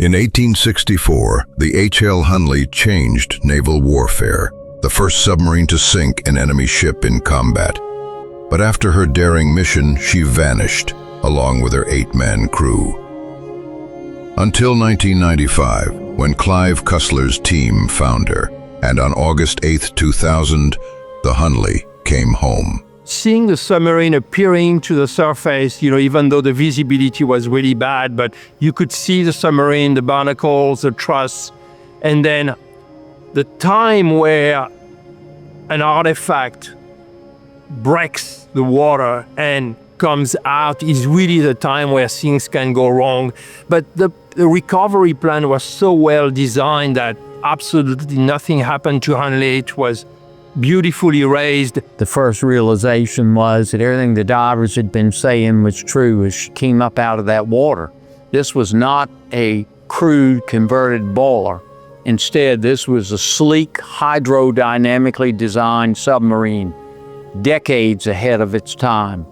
In 1864, the H.L. Hunley changed naval warfare, the first submarine to sink an enemy ship in combat. But after her daring mission, she vanished, along with her 8-man crew. Until 1995, when Clive Cussler's team found her, and on August 8, 2000, the Hunley came home. Seeing the submarine appearing to the surface, even though the visibility was really bad, but you could see the submarine, the barnacles, the truss, and then the time where an artifact breaks the water and comes out is really the time where things can go wrong. But the recovery plan was so well designed that absolutely nothing happened to Hunley. It was beautifully raised. The first realization was that everything the divers had been saying was true as she came up out of that water. This was not a crude converted boiler. Instead, this was a sleek, hydrodynamically designed submarine, decades ahead of its time.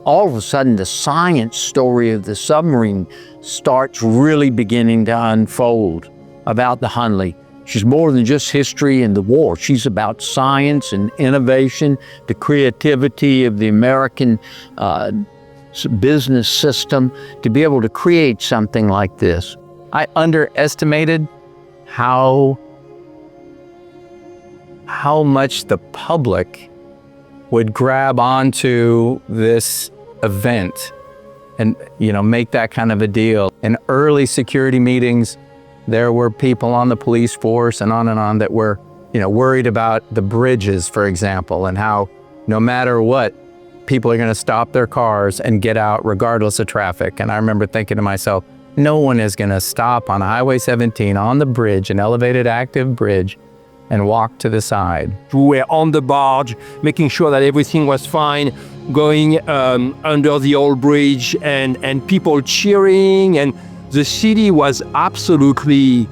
All of a sudden, the science story of the submarine starts really beginning to unfold about the Hunley. She's more than just history and the war. She's about science and innovation, the creativity of the American business system to be able to create something like this. I underestimated how much the public would grab onto this event and, make that kind of a deal. In early security meetings, there were people on the police force and on that were, worried about the bridges, for example, and how no matter what, people are going to stop their cars and get out regardless of traffic. And I remember thinking to myself, no one is going to stop on Highway 17 on the bridge, an elevated active bridge, and walk to the side. We were on the barge, making sure that everything was fine, going under the old bridge and people cheering, and the city was absolutely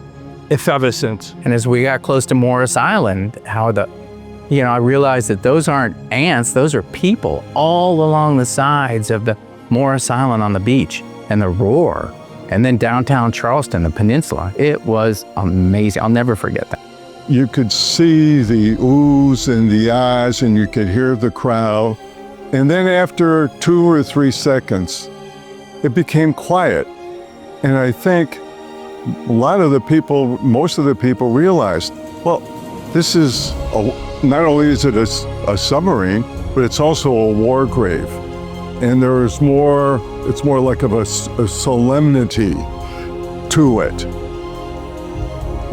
effervescent. And as we got close to Morris Island, I realized that those aren't ants, those are people all along the sides of the Morris Island on the beach, and the roar. And then downtown Charleston, the peninsula, it was amazing. I'll never forget that. You could see the oohs and the ahs, and you could hear the crowd. And then after 2 or 3 seconds, it became quiet. And I think most of the people realized, well, this is, not only is it a submarine, but it's also a war grave. And it's more like of a solemnity to it.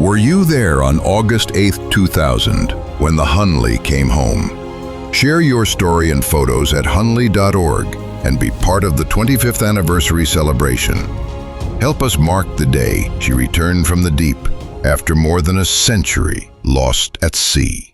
Were you there on August 8, 2000, when the Hunley came home? Share your story and photos at hunley.org and be part of the 25th anniversary celebration. Help us mark the day she returned from the deep after more than a century lost at sea.